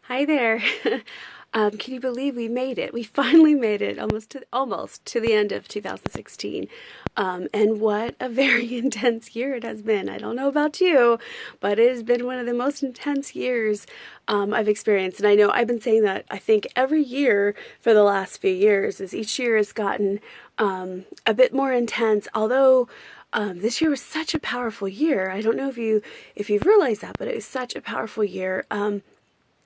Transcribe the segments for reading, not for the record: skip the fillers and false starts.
Hi there. Can you believe we made it? We finally made it almost to the end of 2016. And what a very intense year it has been. I don't know about you, but it has been one of the most intense years I've experienced. And I know I've been saying that I think every year for the last few years, as each year has gotten a bit more intense. Although this year was such a powerful year. I don't know if you've realized that, but it was such a powerful year.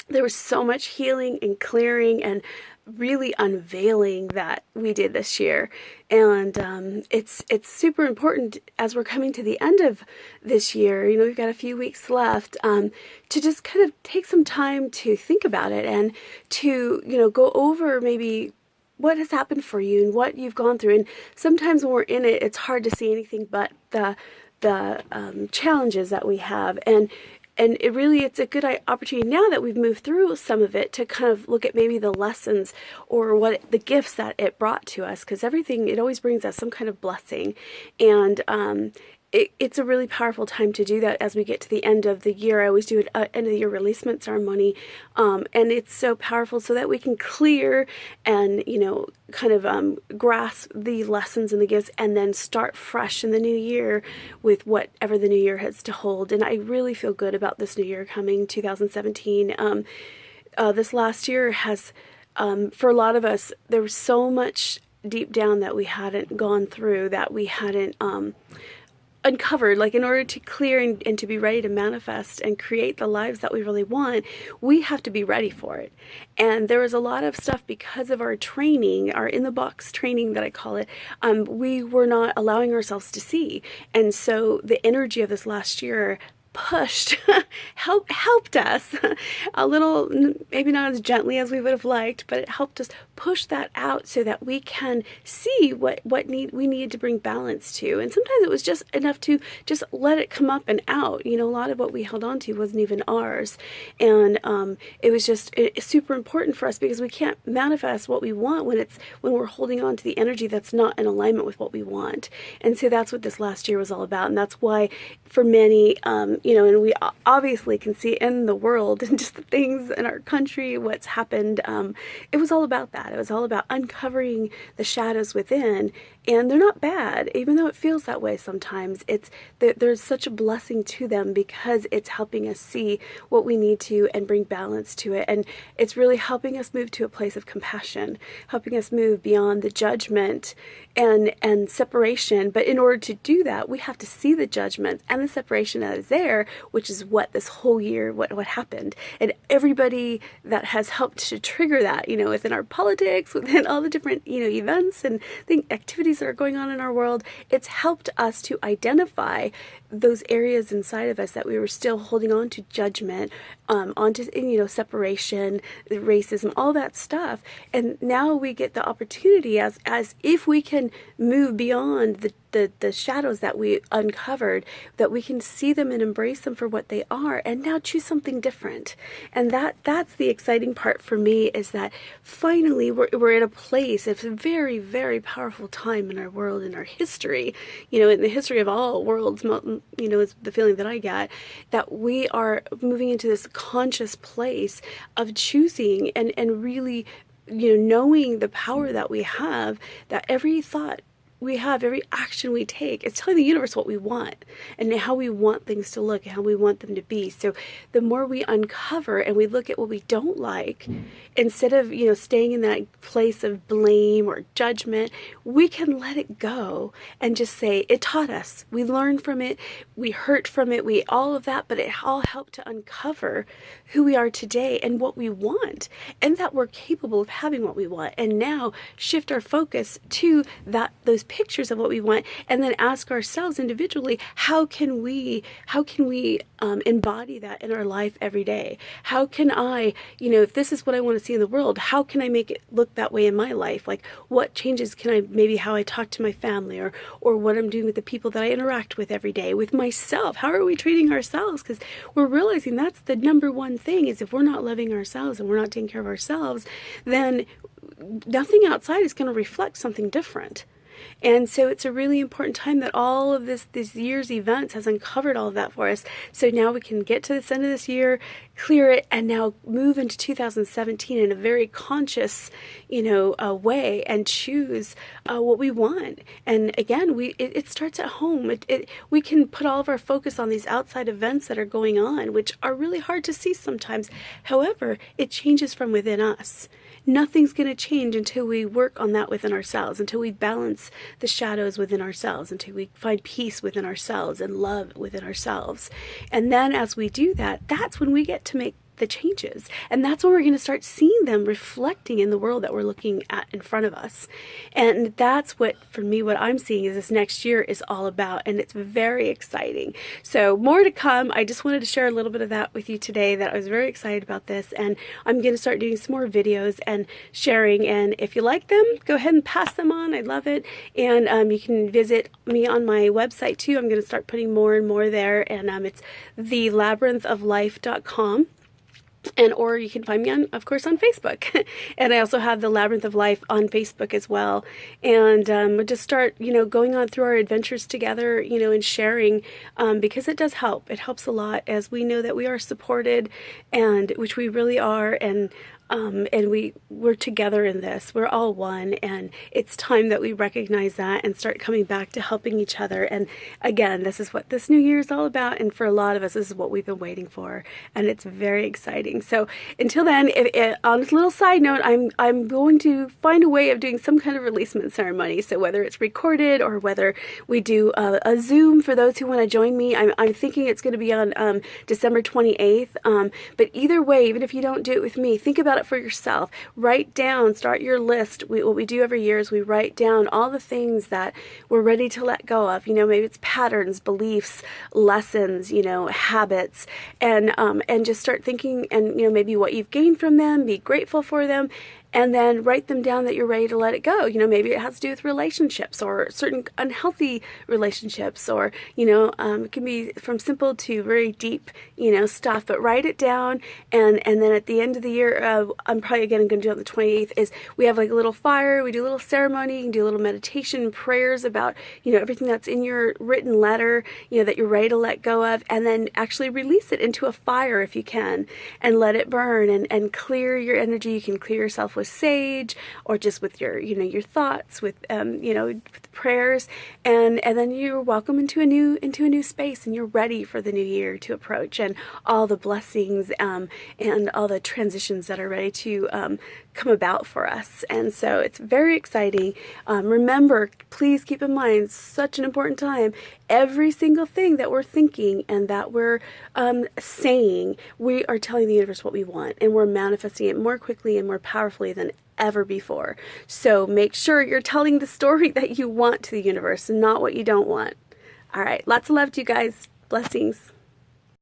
There was so much healing and clearing and really unveiling that we did this year, and it's super important as we're coming to the end of this year. We've got a few weeks left, to just kind of take some time to think about it and to go over maybe what has happened for you and what you've gone through. And sometimes when we're in it, it's hard to see anything but the challenges that we have. And it's a good opportunity now that we've moved through some of it to kind of look at maybe the lessons or what the gifts that it brought to us, because everything, it always brings us some kind of blessing. And it's a really powerful time to do that as we get to the end of the year. I always do an end of the year releasement ceremony, and it's so powerful so that we can clear and kind of grasp the lessons and the gifts, and then start fresh in the new year with whatever the new year has to hold. And I really feel good about this new year coming, 2017. This last year has, for a lot of us, there was so much deep down that we hadn't gone through, that we hadn't uncovered. Like, in order to clear and to be ready to manifest and create the lives that we really want, we have to be ready for it. And there was a lot of stuff because of our training, our in the box training that I call it, we were not allowing ourselves to see. And so the energy of this last year pushed helped us a little, maybe not as gently as we would have liked, but it helped us push that out so that we can see what we needed to bring balance to. And sometimes it was just enough to just let it come up and out. A lot of what we held on to wasn't even ours. And it was just super important for us, because we can't manifest what we want when we're holding on to the energy that's not in alignment with what we want. And so that's what this last year was all about. And that's why for many, and we obviously can see in the world and just the things in our country, what's happened. It was all about that. It was all about uncovering the shadows within, and they're not bad, even though it feels that way sometimes. There's such a blessing to them, because it's helping us see what we need to and bring balance to it. And it's really helping us move to a place of compassion, helping us move beyond the judgment and separation. But in order to do that, we have to see the judgment and the separation that is there, which is what this whole year, what happened. And everybody that has helped to trigger that, within our politics, within all the different, events and activities that are going on in our world, it's helped us to identify those areas inside of us that we were still holding on to judgment, onto separation, racism, all that stuff. And now we get the opportunity, as if we can move beyond the shadows that we uncovered, that we can see them and embrace them for what they are, and now choose something different. And that's the exciting part for me, is that finally we're at a place. It's a very, very powerful time in our world, in our history, in the history of all worlds, is the feeling that I get, that we are moving into this conscious place of choosing and really, knowing the power that we have, that every thought we have, every action we take, it's telling the universe what we want and how we want things to look and how we want them to be. So the more we uncover and we look at what we don't like, instead of staying in that place of blame or judgment, we can let it go and just say, it taught us, we learned from it, we hurt from it, we all of that, but it all helped to uncover who we are today and what we want, and that we're capable of having what we want. And now shift our focus to those pictures of what we want, and then ask ourselves individually, how can we embody that in our life every day? How can I, if this is what I want to see in the world, how can I make it look that way in my life? Like, what changes can I, maybe how I talk to my family, or what I'm doing with the people that I interact with every day, with myself? How are we treating ourselves? Because we're realizing that's the number one thing, is if we're not loving ourselves and we're not taking care of ourselves, then nothing outside is going to reflect something different. And so it's a really important time that all of this year's events has uncovered all of that for us. So now we can get to this end of this year, clear it, and now move into 2017 in a very conscious, way, and choose what we want. And again, it starts at home. We can put all of our focus on these outside events that are going on, which are really hard to see sometimes. However, it changes from within us. Nothing's going to change until we work on that within ourselves, until we balance the shadows within ourselves, until we find peace within ourselves and love within ourselves. And then as we do that, that's when we get to make the changes. And that's when we're going to start seeing them reflecting in the world that we're looking at in front of us. And that's what, for me, what I'm seeing is this next year is all about. And it's very exciting. So more to come. I just wanted to share a little bit of that with you today, that I was very excited about this. And I'm going to start doing some more videos and sharing. And if you like them, go ahead and pass them on. I love it. And you can visit me on my website too. I'm going to start putting more and more there. And it's thelabyrinthoflife.com. Or you can find me of course, on Facebook. And I also have the Labyrinth of Life on Facebook as well. And we'll just start, going on through our adventures together, and sharing, because it does help. It helps a lot as we know that we are supported, and which we really are. And we're together in this. We're all one, and it's time that we recognize that and start coming back to helping each other. And again, this is what this new year is all about, and for a lot of us, this is what we've been waiting for, and it's very exciting. So until then, on a little side note, I'm going to find a way of doing some kind of releasement ceremony. So whether it's recorded or whether we do a Zoom for those who want to join me, I'm thinking it's going to be on December 28th. But either way, even if you don't do it with me, think about it for yourself. Write down, start your list. What we do every year is we write down all the things that we're ready to let go of. Maybe it's patterns, beliefs, lessons, habits, and just start thinking, and maybe what you've gained from them, be grateful for them. And then write them down that you're ready to let it go. Maybe it has to do with relationships or certain unhealthy relationships, or, it can be from simple to very deep, stuff. But write it down. And then at the end of the year, I'm probably again going to do it on the 28th, is we have like a little fire. We do a little ceremony. You can do a little meditation, prayers about, everything that's in your written letter, that you're ready to let go of. And then actually release it into a fire if you can, and let it burn and clear your energy. You can clear yourself with sage, or just with your your thoughts, with with prayers, and then you're welcome into a new space, and you're ready for the new year to approach, and all the blessings and all the transitions that are ready to come about for us. And so it's very exciting. Remember, please keep in mind, such an important time, every single thing that we're thinking and that we're saying, we are telling the universe what we want, and we're manifesting it more quickly and more powerfully than ever before. So make sure you're telling the story that you want to the universe, and not what you don't want. All right, lots of love to you guys. Blessings.